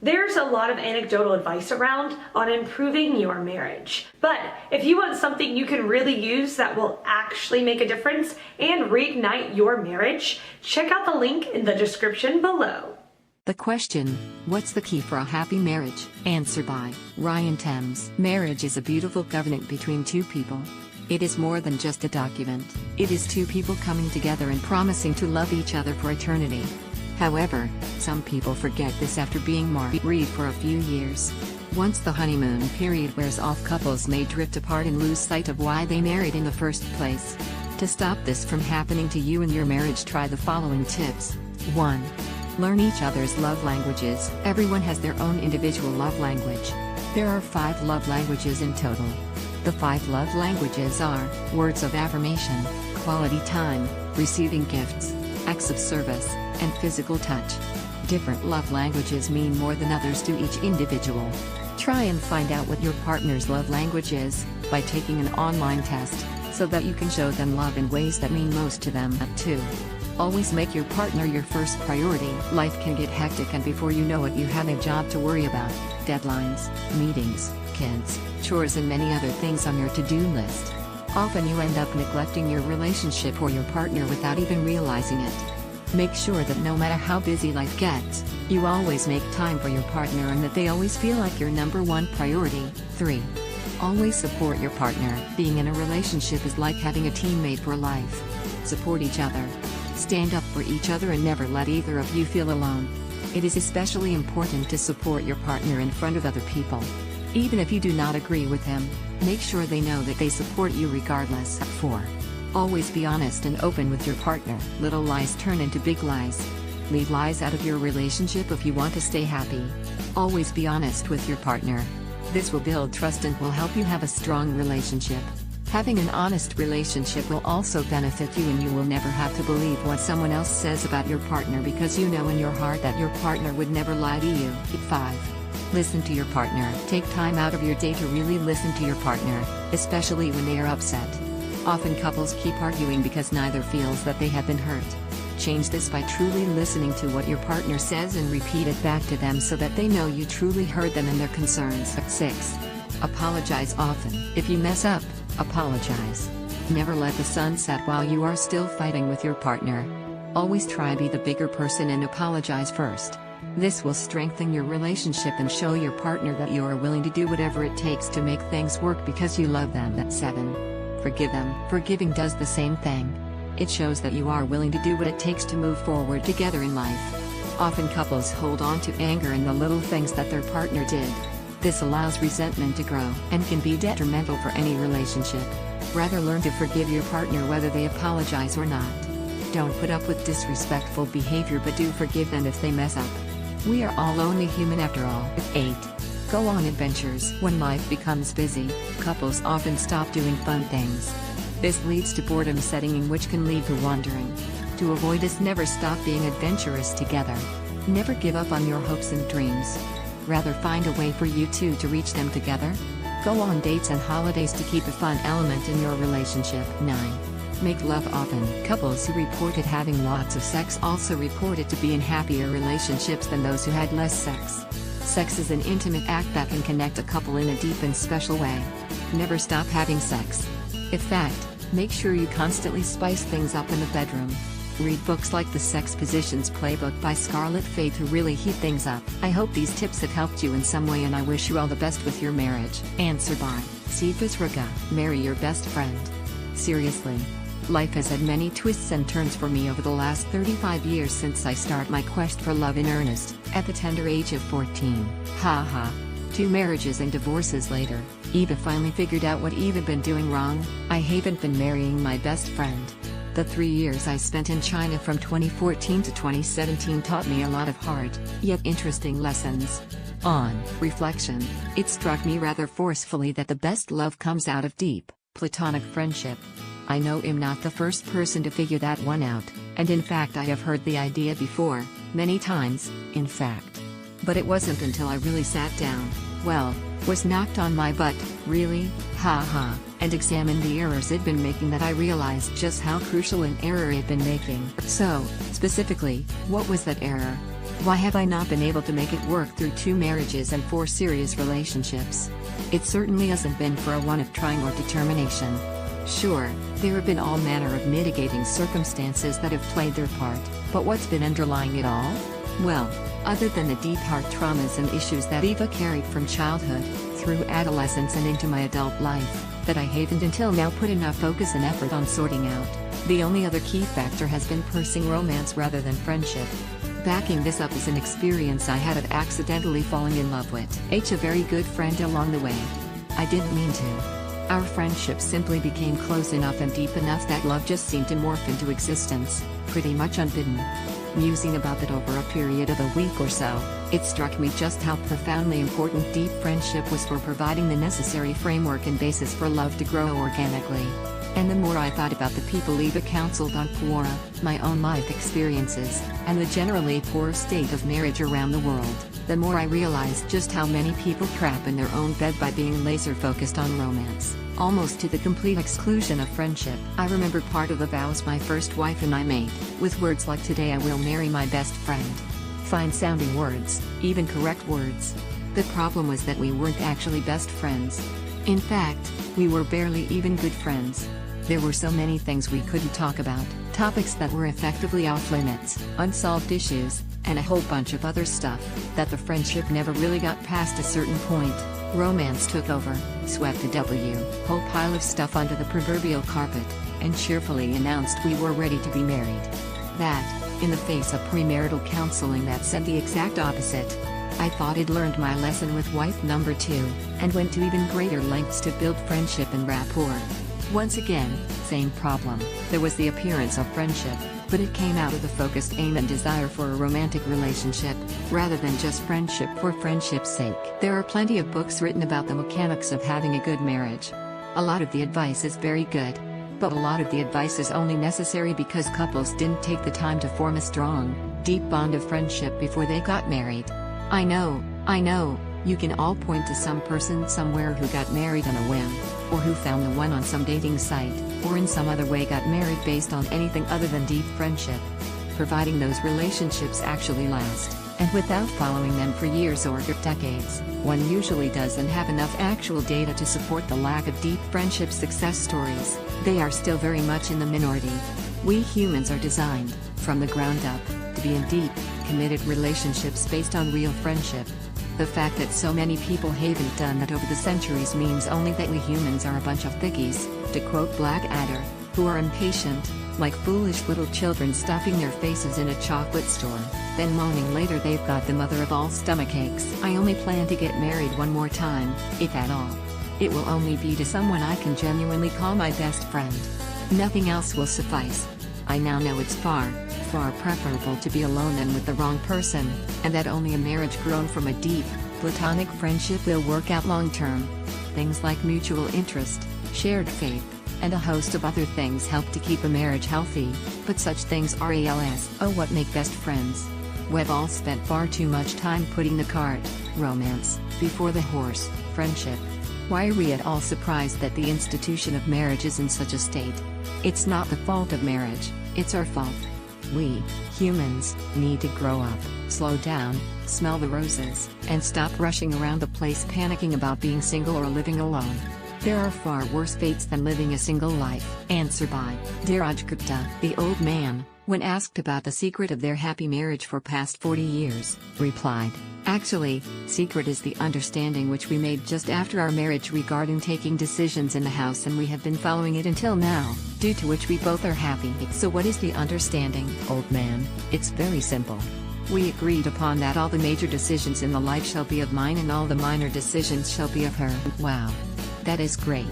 There's a lot of anecdotal advice around on improving your marriage. But if you want something you can really use that will actually make a difference and reignite your marriage, check out the link in the description below. The question, what's the key for a happy marriage? Answered by Ryan Thames. Marriage is a beautiful covenant between two people. It is more than just a document. It is two people coming together and promising to love each other for eternity. However, some people forget this after being married for a few years. Once the honeymoon period wears off, couples may drift apart and lose sight of why they married in the first place. To stop this from happening to you in your marriage, try the following tips. 1. Learn each other's love languages. Everyone has their own individual love language. There are 5 love languages in total. The 5 love languages are words of affirmation, quality time, receiving gifts, acts of service, and physical touch. Different love languages mean more than others to each individual. Try and find out what your partner's love language is by taking an online test, so that you can show them love in ways that mean most to them. 2. Always make your partner your first priority. Life can get hectic, and before you know it, you have a job to worry about, deadlines, meetings, kids, chores, and many other things on your to-do list. Often you end up neglecting your relationship or your partner without even realizing it. Make sure that no matter how busy life gets, you always make time for your partner and that they always feel like your number one priority. 3. Always support your partner. Being in a relationship is like having a teammate for life. Support each other. Stand up for each other and never let either of you feel alone. It is especially important to support your partner in front of other people. Even if you do not agree with them, make sure they know that they support you regardless. 4. Always be honest and open with your partner. Little lies turn into big lies. Leave lies out of your relationship if you want to stay happy. Always be honest with your partner. This will build trust and will help you have a strong relationship. Having an honest relationship will also benefit you, and you will never have to believe what someone else says about your partner, because you know in your heart that your partner would never lie to you. 5. Listen to your partner. Take time out of your day to really listen to your partner, especially when they are upset. Often couples keep arguing because neither feels that they have been hurt. Change this by truly listening to what your partner says and repeat it back to them so that they know you truly heard them and their concerns. 6. Apologize often. If you mess up, apologize. Never let the sun set while you are still fighting with your partner. Always try to be the bigger person and apologize first. This will strengthen your relationship and show your partner that you are willing to do whatever it takes to make things work because you love them. 7. Forgive them. Forgiving does the same thing. It shows that you are willing to do what it takes to move forward together in life. Often couples hold on to anger and the little things that their partner did. This allows resentment to grow and can be detrimental for any relationship. Rather, learn to forgive your partner whether they apologize or not. Don't put up with disrespectful behavior, but do forgive them if they mess up. We are all only human after all. 8. Go on adventures. When life becomes busy, couples often stop doing fun things. This leads to boredom setting in, which can lead to wandering. To avoid this, never stop being adventurous together. Never give up on your hopes and dreams. Rather, find a way for you two to reach them together. Go on dates and holidays to keep a fun element in your relationship. 9. Make love often. Couples who reported having lots of sex also reported to be in happier relationships than those who had less sex. Sex is an intimate act that can connect a couple in a deep and special way. Never stop having sex. In fact, make sure you constantly spice things up in the bedroom. Read books like The Sex Positions Playbook by Scarlett Faith, who really heat things up. I hope these tips have helped you in some way, and I wish you all the best with your marriage. Answered by Cephas Ruga. Marry your best friend. Seriously. Life has had many twists and turns for me over the last 35 years since I start my quest for love in earnest, at the tender age of 14. Haha. 2 marriages and divorces later, Eva finally figured out what Eva been doing wrong. I haven't been marrying my best friend. The 3 years I spent in China from 2014 to 2017 taught me a lot of hard, yet interesting lessons. On reflection, it struck me rather forcefully that the best love comes out of deep, platonic friendship. I know I'm not the first person to figure that one out, and in fact I have heard the idea before, many times, in fact. But it wasn't until I really sat down, was knocked on my butt, really, haha, and examined the errors it'd been making that I realized just how crucial an error it'd been making. So, specifically, what was that error? Why have I not been able to make it work through 2 marriages and 4 serious relationships? It certainly hasn't been for a one of trying or determination. Sure, there have been all manner of mitigating circumstances that have played their part, but what's been underlying it all? Well, other than the deep heart traumas and issues that Eva carried from childhood, through adolescence and into my adult life, that I haven't until now put enough focus and effort on sorting out, the only other key factor has been pursuing romance rather than friendship. Backing this up is an experience I had of accidentally falling in love with a very good friend along the way. I didn't mean to. Our friendship simply became close enough and deep enough that love just seemed to morph into existence, pretty much unbidden. Musing about that over a period of a week or so, it struck me just how profoundly important deep friendship was for providing the necessary framework and basis for love to grow organically. And the more I thought about the people Eva counseled on Quora, my own life experiences, and the generally poor state of marriage around the world, the more I realized just how many people crap in their own bed by being laser-focused on romance, almost to the complete exclusion of friendship. I remember part of the vows my first wife and I made, with words like "Today I will marry my best friend." Fine-sounding words, even correct words. The problem was that we weren't actually best friends. In fact, we were barely even good friends. There were so many things we couldn't talk about, topics that were effectively off limits, unsolved issues, and a whole bunch of other stuff, that the friendship never really got past a certain point. Romance took over, swept the whole pile of stuff onto the proverbial carpet, and cheerfully announced we were ready to be married. That, in the face of premarital counseling that said the exact opposite. I thought I'd learned my lesson with wife number 2, and went to even greater lengths to build friendship and rapport. Once again, same problem. There was the appearance of friendship, but it came out of the focused aim and desire for a romantic relationship, rather than just friendship for friendship's sake. There are plenty of books written about the mechanics of having a good marriage. A lot of the advice is very good, but a lot of the advice is only necessary because couples didn't take the time to form a strong, deep bond of friendship before they got married. I know, you can all point to some person somewhere who got married on a whim, or who found the one on some dating site, or in some other way got married based on anything other than deep friendship. Providing those relationships actually last, and without following them for years or decades, one usually doesn't have enough actual data to support the lack of deep friendship success stories. They are still very much in the minority. We humans are designed, from the ground up, to be in deep, committed relationships based on real friendship. The fact that so many people haven't done that over the centuries means only that we humans are a bunch of thickies, to quote Blackadder, who are impatient, like foolish little children stuffing their faces in a chocolate store, then moaning later they've got the mother of all stomachaches. I only plan to get married one more time, if at all. It will only be to someone I can genuinely call my best friend. Nothing else will suffice. I now know it's far preferable to be alone than with the wrong person, and that only a marriage grown from a deep, platonic friendship will work out long term. Things like mutual interest, shared faith, and a host of other things help to keep a marriage healthy, but such things are what make best friends. We've all spent far too much time putting the cart, romance, before the horse, friendship. Why are we at all surprised that the institution of marriage is in such a state? It's not the fault of marriage, it's our fault. We, humans, need to grow up, slow down, smell the roses, and stop rushing around the place panicking about being single or living alone. There are far worse fates than living a single life. Answer by Dheeraj Gupta. The old man, when asked about the secret of their happy marriage for past 40 years, replied, "Actually, secret is the understanding which we made just after our marriage regarding taking decisions in the house, and we have been following it until now, due to which we both are happy." So what is the understanding, old man? It's very simple. We agreed upon that all the major decisions in the life shall be of mine and all the minor decisions shall be of her. Wow. That is great.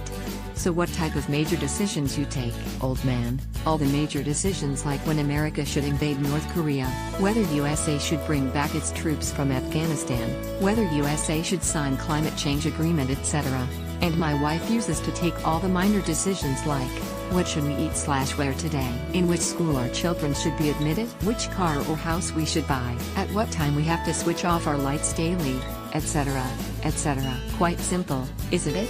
So what type of major decisions you take, old man? All the major decisions, like when America should invade North Korea, whether USA should bring back its troops from Afghanistan, whether USA should sign climate change agreement, etc. And my wife uses to take all the minor decisions like, what should we eat / wear today, in which school our children should be admitted, which car or house we should buy, at what time we have to switch off our lights daily, etc., etc. Quite simple, isn't it?